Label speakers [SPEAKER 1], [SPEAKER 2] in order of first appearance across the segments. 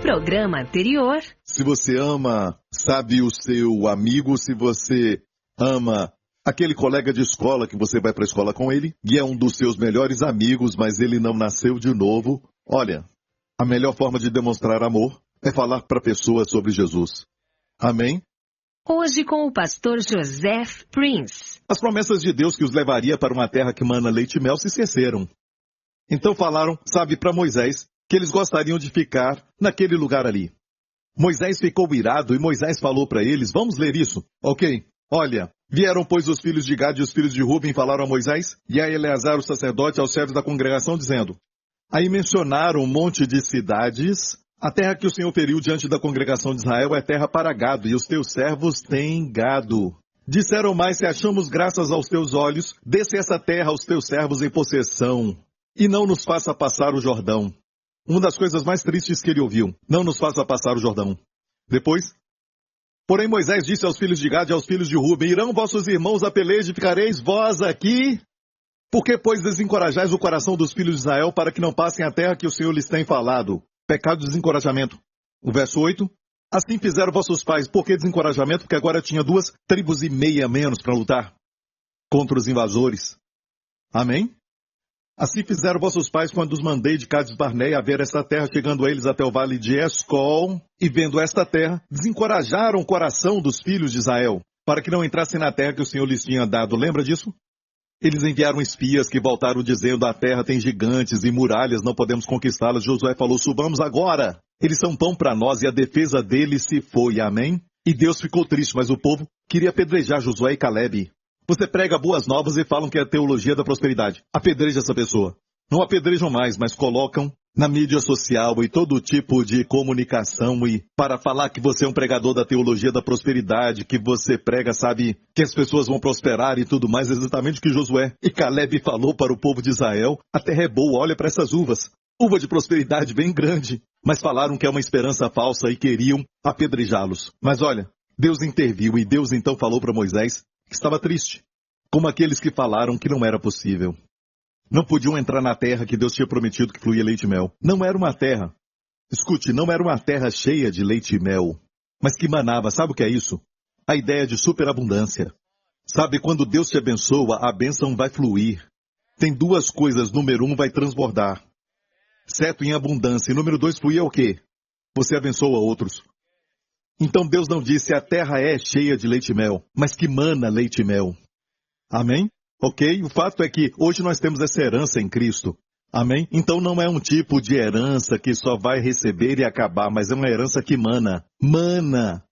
[SPEAKER 1] programa anterior.
[SPEAKER 2] Se você ama, sabe, o seu amigo, se você ama aquele colega de escola que você vai para a escola com ele, e é um dos seus melhores amigos, mas ele não nasceu de novo, olha, a melhor forma de demonstrar amor é falar para pessoas sobre Jesus. Amém?
[SPEAKER 1] Hoje com o pastor Joseph Prince.
[SPEAKER 2] As promessas de Deus que os levaria para uma terra que mana leite e mel se esqueceram. Então falaram, sabe, para Moisés, que eles gostariam de ficar naquele lugar ali. Moisés ficou irado e Moisés falou para eles, vamos ler isso? Ok, olha, vieram pois os filhos de Gad e os filhos de Ruben e falaram a Moisés e a Eleazar o sacerdote aos servos da congregação dizendo, aí mencionaram um monte de cidades, a terra que o Senhor feriu diante da congregação de Israel é terra para gado e os teus servos têm gado. Disseram mais, se achamos graças aos teus olhos, desce essa terra aos teus servos em possessão e não nos faça passar o Jordão. Uma das coisas mais tristes que ele ouviu, não nos faça passar o Jordão. Depois, porém Moisés disse aos filhos de Gad e aos filhos de Ruben, irão vossos irmãos a peleja e ficareis vós aqui? Por que, pois, desencorajais o coração dos filhos de Israel para que não passem a terra que o Senhor lhes tem falado? Pecado de desencorajamento. O verso 8, assim fizeram vossos pais. Por que desencorajamento? Porque agora tinha 2,5 tribos a menos para lutar contra os invasores. Amém? Assim fizeram vossos pais quando os mandei de Cades Barneia a ver esta terra, chegando a eles até o vale de Escol, e vendo esta terra, desencorajaram o coração dos filhos de Israel, para que não entrassem na terra que o Senhor lhes tinha dado. Lembra disso? Eles enviaram espias que voltaram dizendo, a terra tem gigantes e muralhas, não podemos conquistá-las. Josué falou, subamos agora. Eles são pão para nós e a defesa deles se foi. Amém? E Deus ficou triste, mas o povo queria apedrejar Josué e Calebe. Você prega boas novas e falam que é a teologia da prosperidade. Apedreja essa pessoa. Não apedrejam mais, mas colocam na mídia social e todo tipo de comunicação e para falar que você é um pregador da teologia da prosperidade, que você prega, sabe, que as pessoas vão prosperar e tudo mais, exatamente o que Josué e Calebe falou para o povo de Israel. A terra é boa, olha para essas uvas. Uva de prosperidade bem grande. Mas falaram que é uma esperança falsa e queriam apedrejá-los. Mas olha, Deus interviu e Deus então falou para Moisés que estava triste, como aqueles que falaram que não era possível. Não podiam entrar na terra que Deus tinha prometido que fluía leite e mel. Não era uma terra, escute, não era uma terra cheia de leite e mel, mas que manava, sabe o que é isso? A ideia de superabundância. Sabe, quando Deus te abençoa, a bênção vai fluir. Tem 2 coisas, número 1 vai transbordar. Certo, em abundância. E número 2, fluir é o quê? Você abençoa outros. Então Deus não disse a terra é cheia de leite e mel, mas que mana leite e mel. Amém? Ok? O fato é que hoje nós temos essa herança em Cristo. Amém? Então não é um tipo de herança que só vai receber e acabar, mas é uma herança que mana. Mana,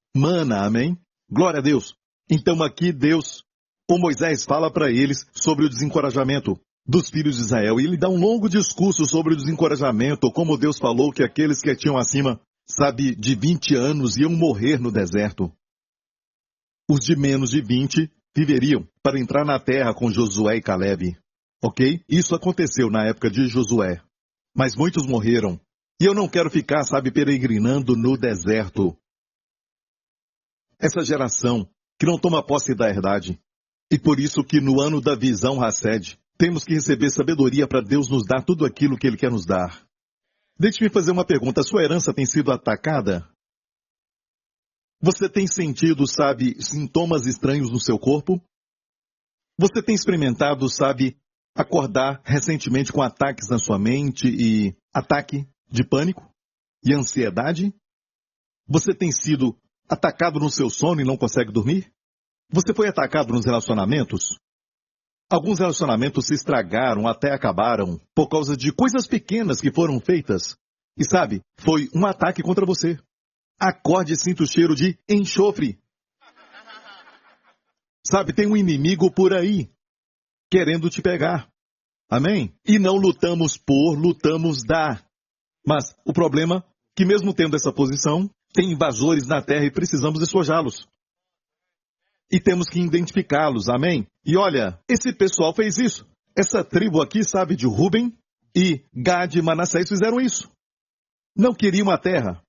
[SPEAKER 2] amém? Glória a Deus. Então aqui Deus, o Moisés fala para eles sobre o desencorajamento dos filhos de Israel. E ele dá um longo discurso sobre o desencorajamento, como Deus falou que aqueles que tinham acima, sabe, de 20 anos iam morrer no deserto. Os de menos de 20 viveriam para entrar na terra com Josué e Calebe. Ok? Isso aconteceu na época de Josué. Mas muitos morreram. E eu não quero ficar, sabe, peregrinando no deserto. Essa geração que não toma posse da herdade. E por isso que no ano da visão Hased, temos que receber sabedoria para Deus nos dar tudo aquilo que Ele quer nos dar. Deixe-me fazer uma pergunta. A sua herança tem sido atacada? Você tem sentido, sabe, sintomas estranhos no seu corpo? Você tem experimentado, sabe, acordar recentemente com ataques na sua mente e ataque de pânico e ansiedade? Você tem sido atacado no seu sono e não consegue dormir? Você foi atacado nos relacionamentos? Alguns relacionamentos se estragaram, até acabaram, por causa de coisas pequenas que foram feitas. E sabe, foi um ataque contra você. Acorde e sinta o cheiro de enxofre. Sabe, tem um inimigo por aí, querendo te pegar. Amém? E não lutamos por, lutamos da. Mas o problema é que mesmo tendo essa posição, tem invasores na terra e precisamos despojá-los. E temos que identificá-los, amém? E olha, esse pessoal fez isso. Essa tribo aqui, sabe, de Ruben e Gad e Manassés fizeram isso. Não queriam a terra.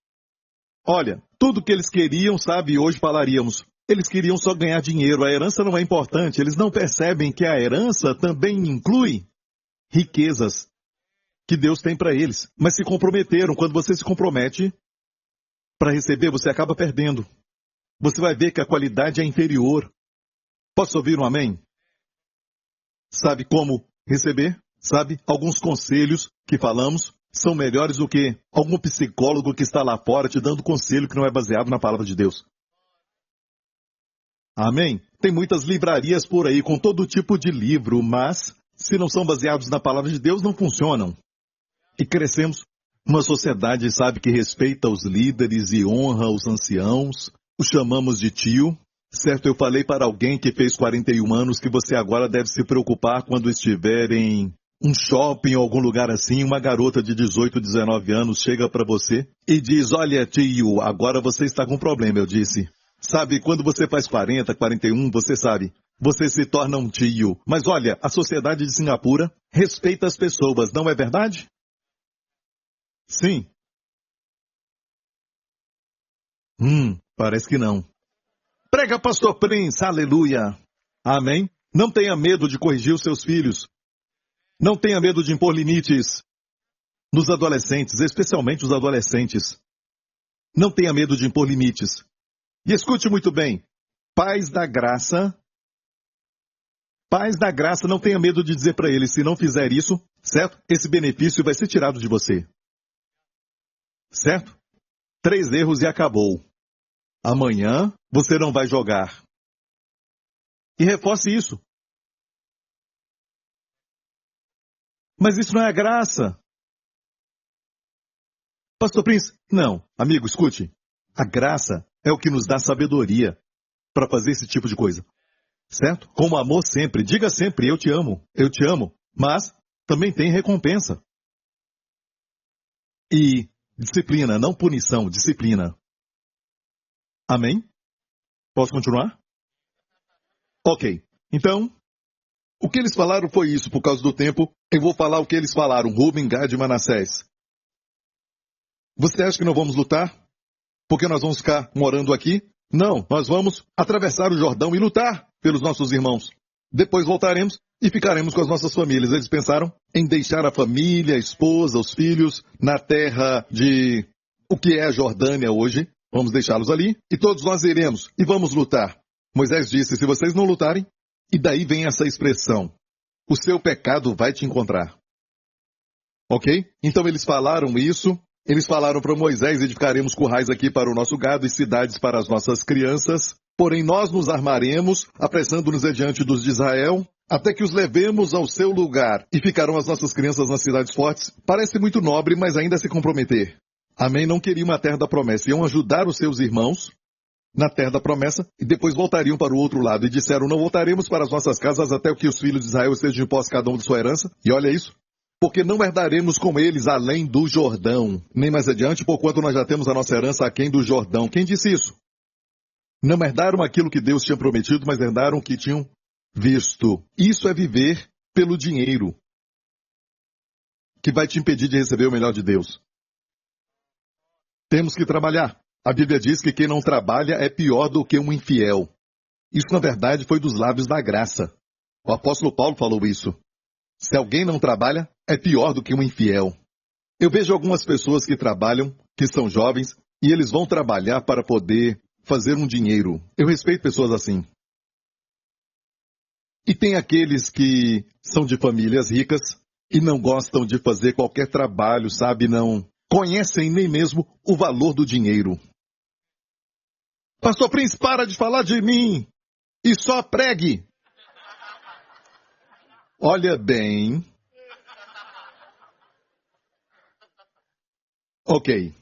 [SPEAKER 2] Olha, tudo que eles queriam, sabe, hoje falaríamos, eles queriam só ganhar dinheiro, a herança não é importante, eles não percebem que a herança também inclui riquezas que Deus tem para eles. Mas se comprometeram, quando você se compromete, para receber, você acaba perdendo. Você vai ver que a qualidade é inferior. Posso ouvir um amém? Sabe como receber? Sabe, alguns conselhos que falamos são melhores do que algum psicólogo que está lá fora te dando conselho que não é baseado na palavra de Deus. Amém? Tem muitas livrarias por aí com todo tipo de livro, mas se não são baseados na palavra de Deus, não funcionam. E crescemos uma sociedade, sabe, que respeita os líderes e honra os anciãos. Os chamamos de tio. Certo, eu falei para alguém que fez 41 anos que você agora deve se preocupar quando estiver em um shopping ou algum lugar assim, uma garota de 18, 19 anos chega para você e diz, olha tio, agora você está com problema, eu disse. Sabe, quando você faz 40, 41, você sabe, você se torna um tio. Mas olha, a sociedade de Singapura respeita as pessoas, não é verdade? Sim. Parece que não. Prega, pastor Prince, aleluia. Amém? Não tenha medo de corrigir os seus filhos. Não tenha medo de impor limites nos adolescentes, especialmente os adolescentes. Não tenha medo de impor limites. E escute muito bem, pais da graça, não tenha medo de dizer para eles, se não fizer isso, certo? Esse benefício vai ser tirado de você. Certo? 3 erros e acabou. Amanhã você não vai jogar. E reforce isso. Mas isso não é a graça. Pastor Prince, não. Amigo, escute. A graça é o que nos dá sabedoria para fazer esse tipo de coisa. Certo? Com amor sempre. Diga sempre, eu te amo. Mas também tem recompensa. E disciplina, não punição, disciplina. Amém? Posso continuar? Ok. Então, o que eles falaram foi isso, por causa do tempo. Eu vou falar o que eles falaram, Rubem, Gad e Manassés. Você acha que não vamos lutar? Porque nós vamos ficar morando aqui? Não, nós vamos atravessar o Jordão e lutar pelos nossos irmãos. Depois voltaremos e ficaremos com as nossas famílias. Eles pensaram em deixar a família, a esposa, os filhos, na terra de o que é a Jordânia hoje. Vamos deixá-los ali e todos nós iremos e vamos lutar. Moisés disse, se vocês não lutarem, e daí vem essa expressão, o seu pecado vai te encontrar. Ok? Então eles falaram isso, eles falaram para Moisés, edificaremos currais aqui para o nosso gado e cidades para as nossas crianças, porém nós nos armaremos, apressando-nos diante dos de Israel, até que os levemos ao seu lugar e ficarão as nossas crianças nas cidades fortes. Parece muito nobre, mas ainda se comprometer. Amém? Não queriam a terra da promessa, iam ajudar os seus irmãos na terra da promessa e depois voltariam para o outro lado e disseram, não voltaremos para as nossas casas até que os filhos de Israel sejam de posse cada um de sua herança. E olha isso. Porque não herdaremos com eles além do Jordão, nem mais adiante, porquanto nós já temos a nossa herança aquém do Jordão. Quem disse isso? Não herdaram aquilo que Deus tinha prometido, mas herdaram o que tinham visto. Isso é viver pelo dinheiro, que vai te impedir de receber o melhor de Deus. Temos que trabalhar. A Bíblia diz que quem não trabalha é pior do que um infiel. Isso, na verdade, foi dos lábios da graça. O apóstolo Paulo falou isso. Se alguém não trabalha, é pior do que um infiel. Eu vejo algumas pessoas que trabalham, que são jovens, e eles vão trabalhar para poder fazer um dinheiro. Eu respeito pessoas assim. E tem aqueles que são de famílias ricas e não gostam de fazer qualquer trabalho, sabe? Não conhecem nem mesmo o valor do dinheiro. Pastor Prince, para de falar de mim e só pregue. Olha bem. Ok.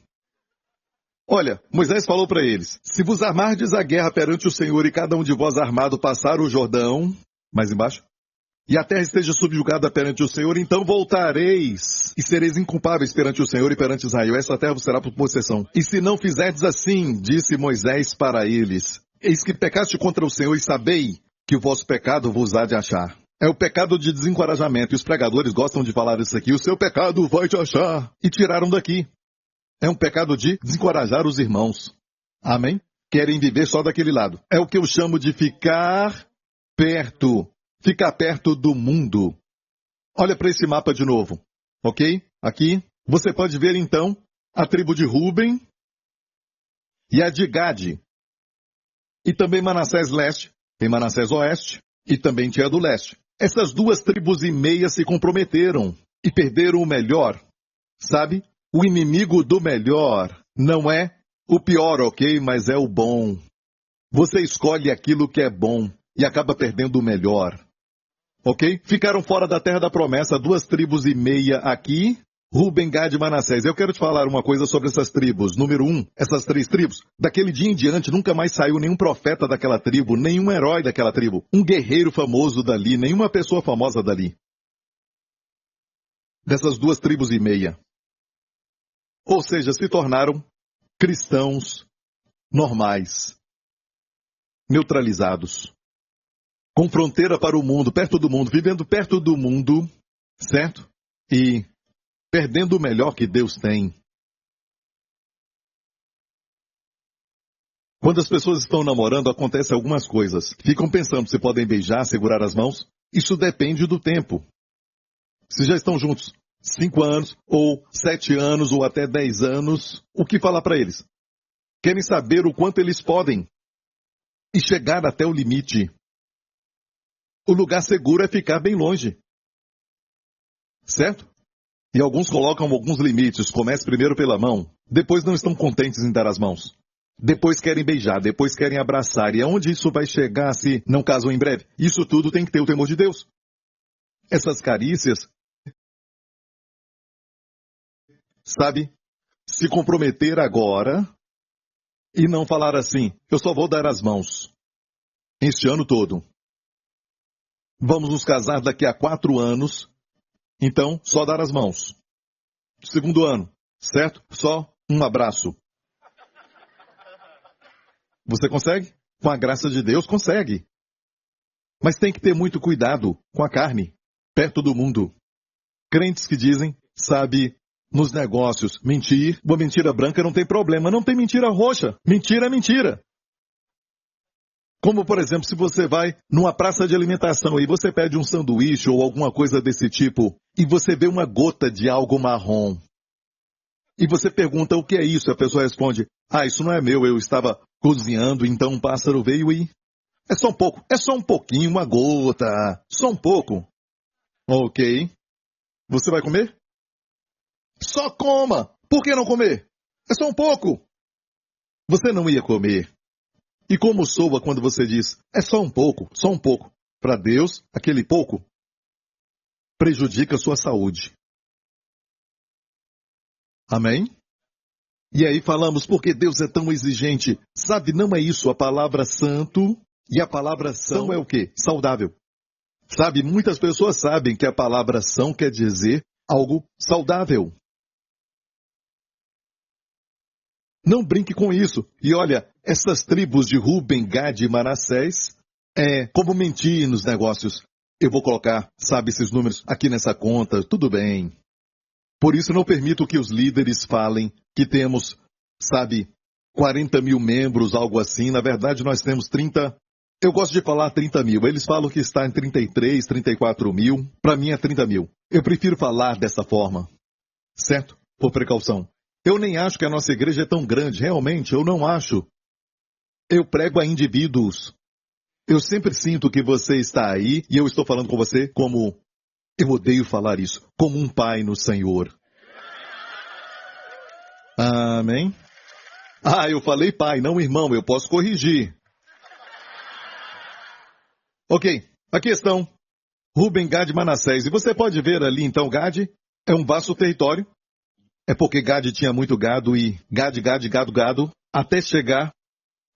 [SPEAKER 2] Olha, Moisés falou para eles, se vos armardes a guerra perante o Senhor e cada um de vós armado passar o Jordão, mais embaixo, e a terra esteja subjugada perante o Senhor, então voltareis e sereis inculpáveis perante o Senhor e perante Israel. Essa terra vos será por possessão. E se não fizerdes assim, disse Moisés para eles, eis que pecaste contra o Senhor e sabei que o vosso pecado vos há de achar. É o pecado de desencorajamento, e os pregadores gostam de falar isso aqui, o seu pecado vai te achar. E tiraram daqui. É um pecado de desencorajar os irmãos. Amém? Querem viver só daquele lado. É o que eu chamo de ficar perto. Ficar perto do mundo. Olha para esse mapa de novo. Ok? Aqui. Você pode ver então a tribo de Rúben. e a de Gade. E também Manassés leste, tem Manassés oeste, e também tinha do leste. Essas 2,5 tribos se comprometeram e perderam o melhor. Sabe? O inimigo do melhor não é o pior, ok? Mas é o bom. Você escolhe aquilo que é bom e acaba perdendo o melhor. Ok? Ficaram fora da terra da promessa 2,5 tribos aqui, Ruben, Gade e Manassés. Eu quero te falar uma coisa sobre essas tribos. Número 1, essas 3 tribos. Daquele dia em diante, nunca mais saiu nenhum profeta daquela tribo, nenhum herói daquela tribo, um guerreiro famoso dali, nenhuma pessoa famosa dali. Dessas 2,5 tribos. Ou seja, se tornaram cristãos normais, neutralizados, com fronteira para o mundo, perto do mundo, vivendo perto do mundo, certo? E perdendo o melhor que Deus tem. Quando as pessoas estão namorando, acontecem algumas coisas. Ficam pensando se podem beijar, segurar as mãos. Isso depende do tempo. Se já estão juntos 5 anos, ou 7 anos, ou até 10 anos, o que falar para eles? Querem saber o quanto eles podem e chegar até o limite. O lugar seguro é ficar bem longe. Certo? E alguns colocam alguns limites. Comece primeiro pela mão. Depois não estão contentes em dar as mãos. Depois querem beijar. Depois querem abraçar. E aonde isso vai chegar se não casam em breve? Isso tudo tem que ter o temor de Deus. Essas carícias, sabe? Se comprometer agora e não falar assim, eu só vou dar as mãos este ano todo. Vamos nos casar daqui a 4 anos, então só dar as mãos. 2º ano, certo? Só um abraço. Você consegue? Com a graça de Deus, consegue. Mas tem que ter muito cuidado com a carne, perto do mundo. Crentes que dizem, sabe, nos negócios, mentir, uma mentira branca não tem problema, não tem mentira roxa. Mentira é mentira. Como, por exemplo, se você vai numa praça de alimentação e você pede um sanduíche ou alguma coisa desse tipo, e você vê uma gota de algo marrom. E você pergunta o que é isso, e a pessoa responde, isso não é meu, eu estava cozinhando, então um pássaro veio e... É só um pouco, é só um pouquinho, uma gota, só um pouco. Ok. Você vai comer? Só coma! Por que não comer? É só um pouco. Você não ia comer. E como soa quando você diz, é só um pouco. Para Deus, aquele pouco prejudica a sua saúde. Amém? E aí falamos, porque Deus é tão exigente. Sabe, não é isso, a palavra santo e a palavra são é o quê? Saudável. Sabe, muitas pessoas sabem que a palavra são quer dizer algo saudável. Não brinque com isso. E olha, essas tribos de Ruben, Gade e Manassés, como mentir nos negócios. Eu vou colocar, sabe, esses números aqui nessa conta, tudo bem. Por isso não permito que os líderes falem que temos, sabe, 40 mil membros, algo assim. Na verdade, nós temos 30... Eu gosto de falar 30 mil. Eles falam que está em 33, 34 mil. Para mim é 30 mil. Eu prefiro falar dessa forma. Certo? Por precaução. Eu nem acho que a nossa igreja é tão grande. Realmente, eu não acho. Eu prego a indivíduos. Eu sempre sinto que você está aí e eu estou falando com você como... Eu odeio falar isso. Como um pai no Senhor. Amém? Eu falei pai, não irmão. Eu posso corrigir. Ok. A questão. Ruben, Gade e Manassés. E você pode ver ali, então, Gade é um vasto território. É porque Gade tinha muito gado e gado, até chegar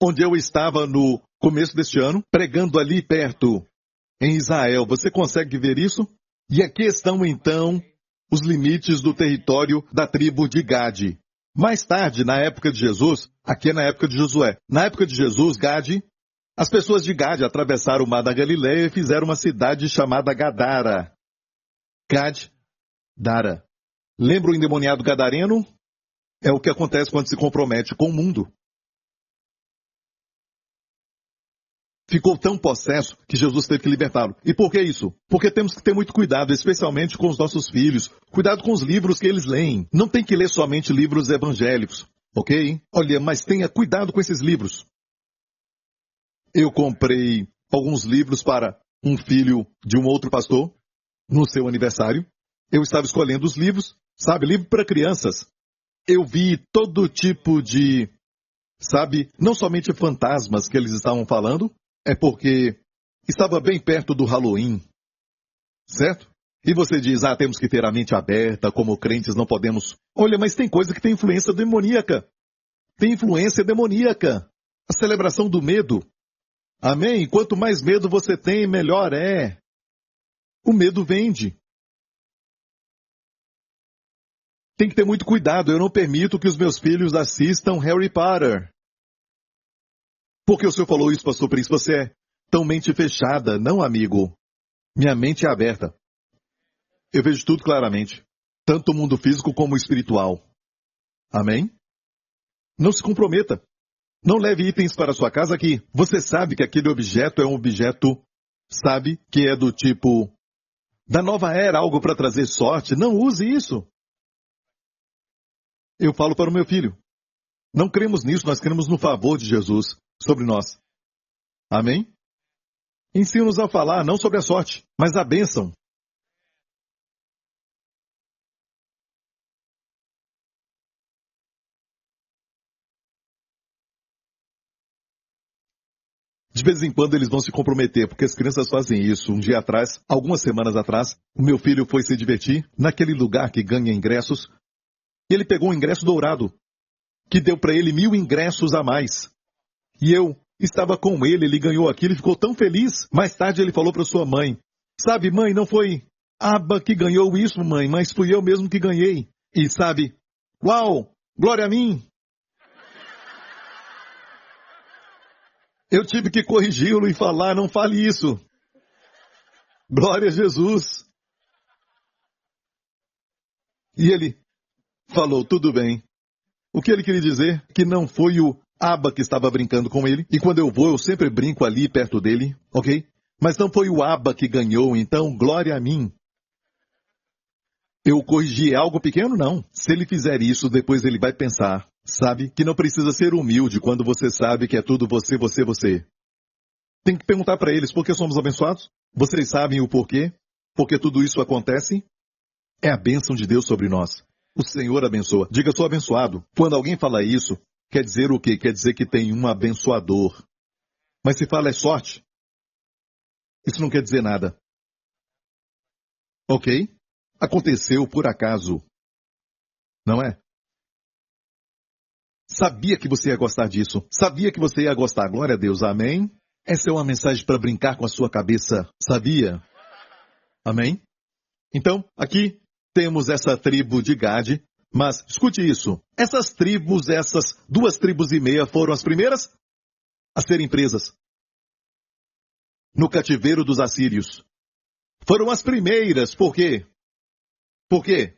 [SPEAKER 2] onde eu estava no começo deste ano, pregando ali perto, em Israel. Você consegue ver isso? E aqui estão, então, os limites do território da tribo de Gade. Mais tarde, na época de Jesus, aqui é na época de Josué. Na época de Jesus, Gade, as pessoas de Gade atravessaram o mar da Galileia e fizeram uma cidade chamada Gadara. Gadara. Lembra o endemoniado gadareno? É o que acontece quando se compromete com o mundo. Ficou tão possesso que Jesus teve que libertá-lo. E por que isso? Porque temos que ter muito cuidado, especialmente com os nossos filhos. Cuidado com os livros que eles leem. Não tem que ler somente livros evangélicos. Ok? Olha, mas tenha cuidado com esses livros. Eu comprei alguns livros para um filho de um outro pastor no seu aniversário. Eu estava escolhendo os livros, sabe, livro para crianças. Eu vi todo tipo de, sabe, não somente fantasmas que eles estavam falando, é porque estava bem perto do Halloween, certo? E você diz, temos que ter a mente aberta, como crentes não podemos. Olha, mas tem coisa que tem influência demoníaca. Tem influência demoníaca. A celebração do medo. Amém? Quanto mais medo você tem, melhor é. O medo vende. Tem que ter muito cuidado. Eu não permito que os meus filhos assistam Harry Potter. Porque o senhor falou isso, pastor Príncipe? Você é tão mente fechada. Não, amigo. Minha mente é aberta. Eu vejo tudo claramente. Tanto o mundo físico como o espiritual. Amém? Não se comprometa. Não leve itens para sua casa que você sabe que aquele objeto é um objeto, sabe, que é do tipo da nova era, algo para trazer sorte. Não use isso. Eu falo para o meu filho. Não cremos nisso, nós cremos no favor de Jesus sobre nós. Amém? Ensina-nos a falar não sobre a sorte, mas a bênção. De vez em quando eles vão se comprometer, porque as crianças fazem isso. Um dia atrás, algumas semanas atrás, o meu filho foi se divertir naquele lugar que ganha ingressos. E ele pegou um ingresso dourado, que deu para ele 1000 ingressos a mais. E eu estava com ele ganhou aquilo e ficou tão feliz. Mais tarde ele falou para sua mãe, sabe, mãe, não foi Abba que ganhou isso, mãe, mas fui eu mesmo que ganhei. E sabe, uau, glória a mim. Eu tive que corrigi-lo e falar, não fale isso. Glória a Jesus. E ele falou, tudo bem. O que ele queria dizer? Que não foi o Abba que estava brincando com ele. E quando eu vou, eu sempre brinco ali perto dele, ok? Mas não foi o Abba que ganhou, então glória a mim. Eu corrigi algo pequeno? Não. Se ele fizer isso, depois ele vai pensar, sabe, que não precisa ser humilde quando você sabe que é tudo você, você, você. Tem que perguntar para eles por que somos abençoados? Vocês sabem o porquê? Porque tudo isso acontece? É a bênção de Deus sobre nós. O Senhor abençoa. Diga, sou abençoado. Quando alguém fala isso, quer dizer o quê? Quer dizer que tem um abençoador. Mas se fala é sorte, isso não quer dizer nada. Ok? Aconteceu por acaso. Não é? Sabia que você ia gostar disso. Sabia que você ia gostar. Glória a Deus. Amém? Essa é uma mensagem para brincar com a sua cabeça. Sabia? Amém? Então, aqui temos essa tribo de Gade. Mas, escute isso. Essas 2,5 tribos foram as primeiras a serem presas no cativeiro dos assírios. Foram as primeiras. Por quê? Por quê?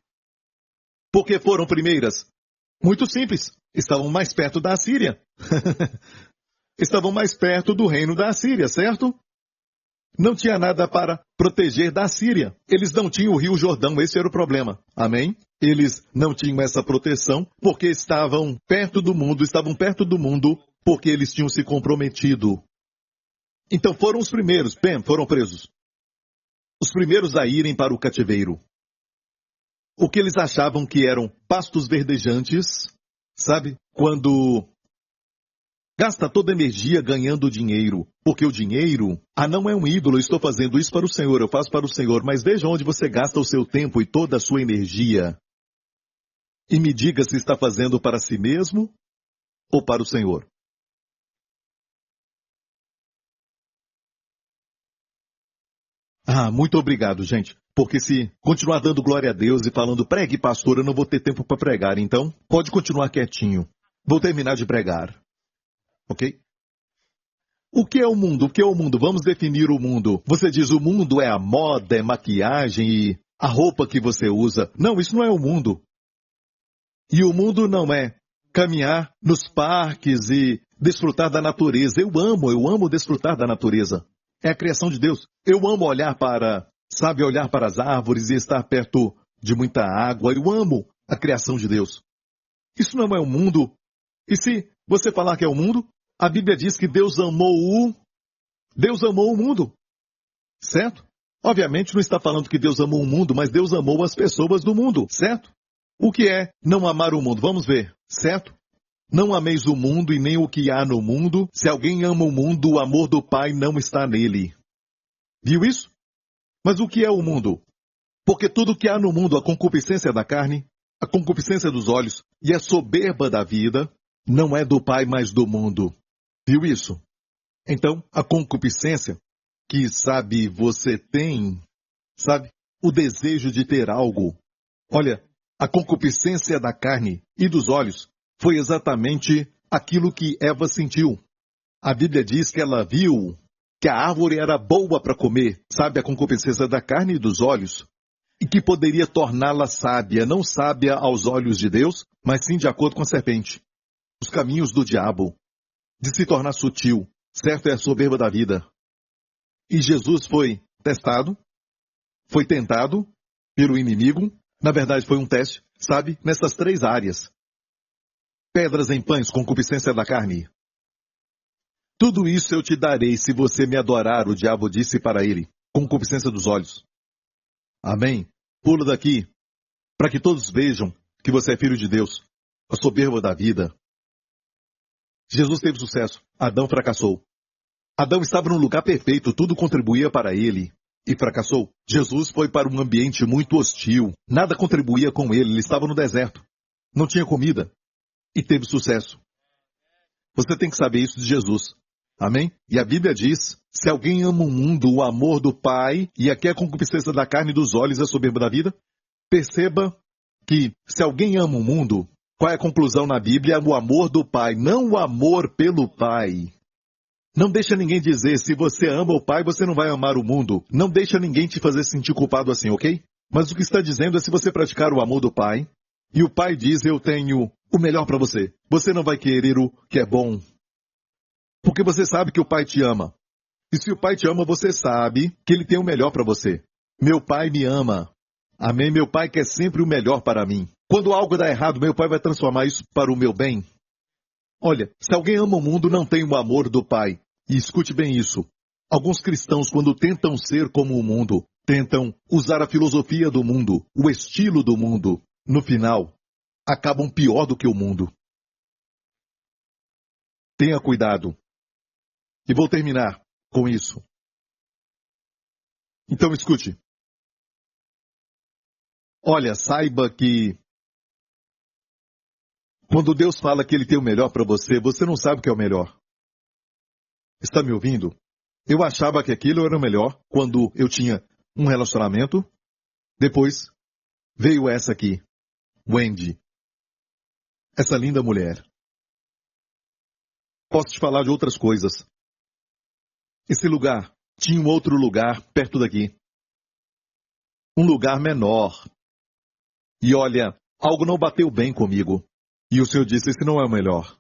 [SPEAKER 2] Porque foram primeiras. Muito simples. Estavam mais perto da Assíria. Estavam mais perto do reino da Assíria, certo? Não tinha nada para proteger da Assíria. Eles não tinham o Rio Jordão, esse era o problema. Amém? Eles não tinham essa proteção porque estavam perto do mundo porque eles tinham se comprometido. Então foram os primeiros, foram presos. Os primeiros a irem para o cativeiro. O que eles achavam que eram pastos verdejantes, sabe? Quando gasta toda a energia ganhando dinheiro. Porque o dinheiro, não é um ídolo, eu estou fazendo isso para o Senhor, eu faço para o Senhor. Mas veja onde você gasta o seu tempo e toda a sua energia. E me diga se está fazendo para si mesmo ou para o Senhor. Muito obrigado, gente. Porque se continuar dando glória a Deus e falando, pregue, pastor, eu não vou ter tempo para pregar. Então, pode continuar quietinho. Vou terminar de pregar. Ok? O que é o mundo? O que é o mundo? Vamos definir o mundo. Você diz o mundo é a moda, é maquiagem e a roupa que você usa. Não, isso não é o mundo. E o mundo não é caminhar nos parques e desfrutar da natureza. Eu amo desfrutar da natureza. É a criação de Deus. Eu amo olhar para as árvores e estar perto de muita água. Eu amo a criação de Deus. Isso não é o mundo E se você falar que é o mundo, a Bíblia diz que Deus amou o mundo, certo? Obviamente não está falando que Deus amou o mundo, mas Deus amou as pessoas do mundo, certo? O que é não amar o mundo? Vamos ver, certo? Não ameis o mundo e nem o que há no mundo. Se alguém ama o mundo, o amor do Pai não está nele. Viu isso? Mas o que é o mundo? Porque tudo que há no mundo, a concupiscência da carne, a concupiscência dos olhos e a soberba da vida, não é do Pai, mas do mundo. Viu isso? Então, a concupiscência que, você tem, o desejo de ter algo. Olha, a concupiscência da carne e dos olhos foi exatamente aquilo que Eva sentiu. A Bíblia diz que ela viu que a árvore era boa para comer, a concupiscência da carne e dos olhos, e que poderia torná-la sábia, não sábia aos olhos de Deus, mas sim de acordo com a serpente. Os caminhos do diabo, de se tornar sutil, certo? É a soberba da vida. E Jesus foi testado, foi tentado pelo inimigo, na verdade foi um teste, nessas 3 áreas. Pedras em pães, concupiscência da carne. Tudo isso eu te darei se você me adorar, o diabo disse para ele, concupiscência dos olhos. Amém? Pula daqui, para que todos vejam que você é filho de Deus, a soberba da vida. Jesus teve sucesso, Adão fracassou. Adão estava num lugar perfeito, tudo contribuía para ele, e fracassou. Jesus foi para um ambiente muito hostil, nada contribuía com ele estava no deserto, não tinha comida, e teve sucesso. Você tem que saber isso de Jesus. Amém? E a Bíblia diz, se alguém ama o mundo, o amor do Pai, e aqui a concupiscência da carne e dos olhos, a soberba da vida, perceba que se alguém ama o mundo, qual é a conclusão na Bíblia? O amor do Pai, não o amor pelo Pai. Não deixa ninguém dizer, se você ama o Pai, você não vai amar o mundo. Não deixa ninguém te fazer sentir culpado assim, ok? Mas o que está dizendo é se você praticar o amor do Pai, e o Pai diz, eu tenho o melhor para você. Você não vai querer o que é bom. Porque você sabe que o Pai te ama. E se o Pai te ama, você sabe que Ele tem o melhor para você. Meu Pai me ama. Amém? Meu Pai quer sempre o melhor para mim. Quando algo dá errado, meu Pai vai transformar isso para o meu bem. Olha, se alguém ama o mundo, não tem o amor do Pai. E escute bem isso. Alguns cristãos, quando tentam ser como o mundo, tentam usar a filosofia do mundo, o estilo do mundo, no final, acabam pior do que o mundo. Tenha cuidado. E vou terminar com isso. Então escute. Olha, saiba que quando Deus fala que Ele tem o melhor para você, você não sabe o que é o melhor. Está me ouvindo? Eu achava que aquilo era o melhor quando eu tinha um relacionamento. Depois veio essa aqui, Wendy. Essa linda mulher. Posso te falar de outras coisas. Esse lugar tinha um outro lugar perto daqui. Um lugar menor. E olha, algo não bateu bem comigo. E o Senhor disse, esse não é o melhor.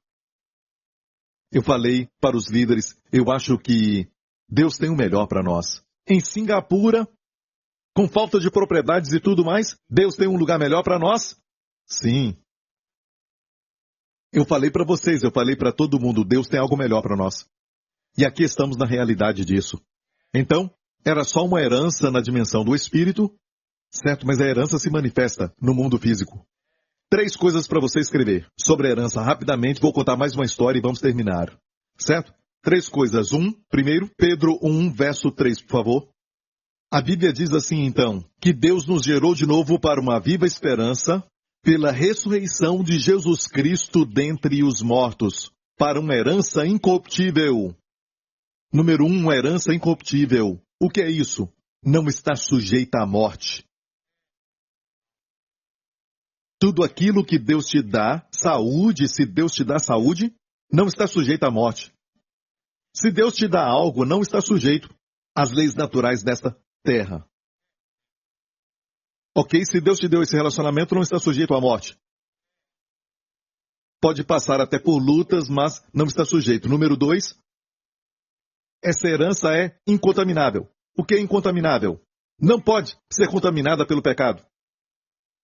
[SPEAKER 2] Eu falei para os líderes, eu acho que Deus tem o melhor para nós. Em Singapura, com falta de propriedades e tudo mais, Deus tem um lugar melhor para nós? Sim. Eu falei para vocês, eu falei para todo mundo, Deus tem algo melhor para nós. E aqui estamos na realidade disso. Então, era só uma herança na dimensão do espírito, certo? Mas a herança se manifesta no mundo físico. 3 coisas para você escrever sobre a herança. Rapidamente, vou contar mais uma história e vamos terminar. Certo? 3 coisas. Primeiro, Pedro 1, verso 3, por favor. A Bíblia diz assim, então, que Deus nos gerou de novo para uma viva esperança pela ressurreição de Jesus Cristo dentre os mortos, para uma herança incorruptível. Número 1, uma herança incorruptível. O que é isso? Não está sujeita à morte. Tudo aquilo que Deus te dá, saúde, se Deus te dá saúde, não está sujeito à morte. Se Deus te dá algo, não está sujeito às leis naturais desta terra. Ok? Se Deus te deu esse relacionamento, não está sujeito à morte. Pode passar até por lutas, mas não está sujeito. Número 2, essa herança é incontaminável. O que é incontaminável? Não pode ser contaminada pelo pecado.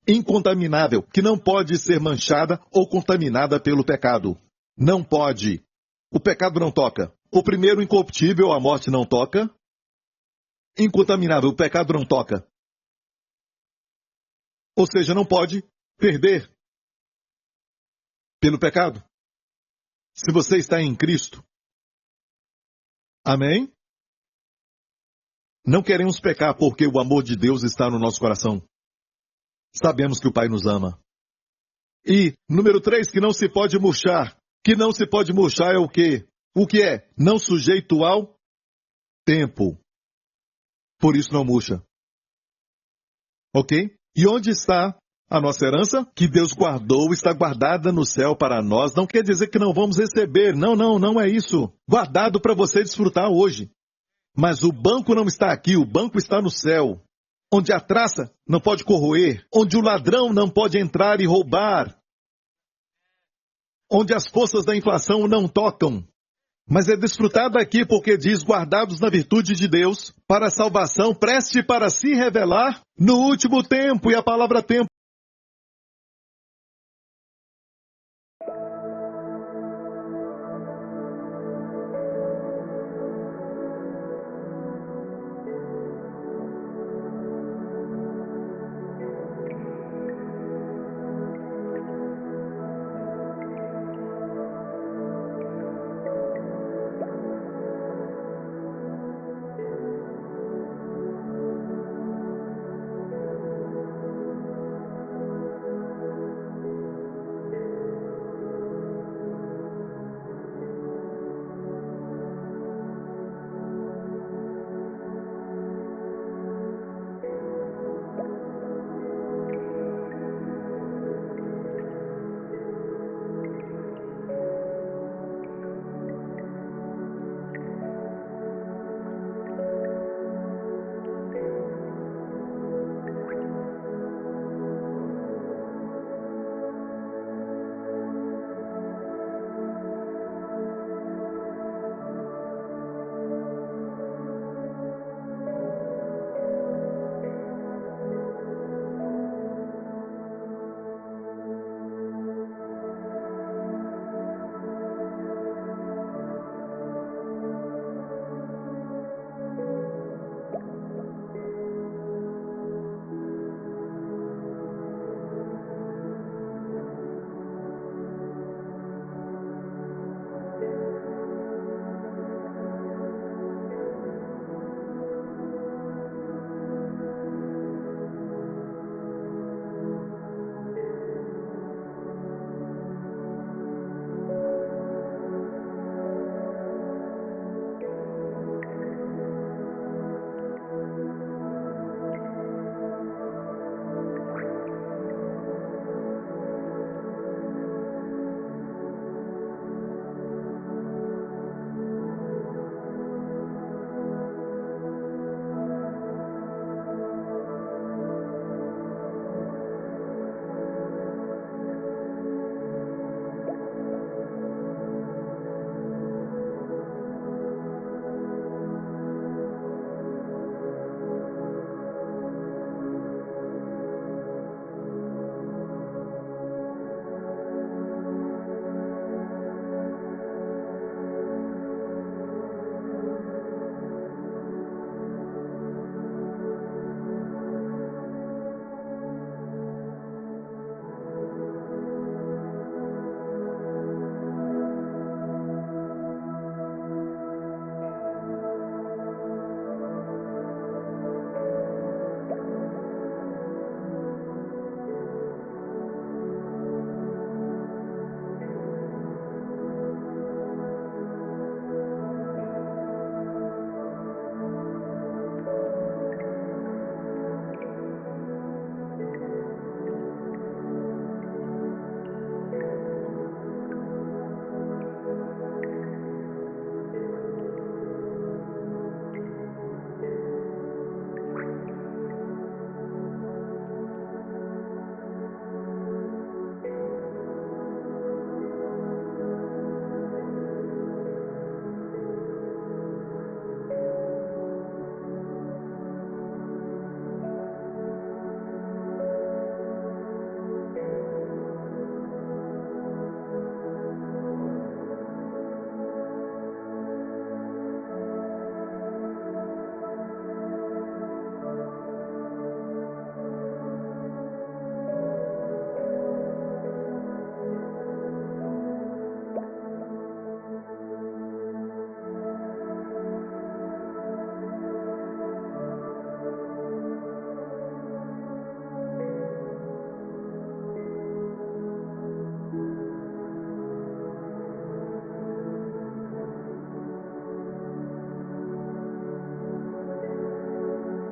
[SPEAKER 2] Incontaminável, que não pode ser manchada ou contaminada pelo pecado. Não pode. O pecado não toca. O primeiro incorruptível, a morte não toca. Incontaminável, o pecado não toca. Ou seja, não pode perder pelo pecado. Se você está em Cristo. Amém? Não queremos pecar porque o amor de Deus está no nosso coração. Sabemos que o Pai nos ama. E, número 3, que não se pode murchar. Que não se pode murchar é o quê? O que é? Não sujeito ao tempo. Por isso não murcha. Ok? E onde está a nossa herança? Que Deus guardou, está guardada no céu para nós. Não quer dizer que não vamos receber. Não é isso. Guardado para você desfrutar hoje. Mas o banco não está aqui, o banco está no céu. Onde a traça não pode corroer. Onde o ladrão não pode entrar e roubar. Onde as forças da inflação não tocam. Mas é desfrutado aqui porque diz guardados na virtude de Deus, para a salvação, preste para se revelar no último tempo. E a palavra tempo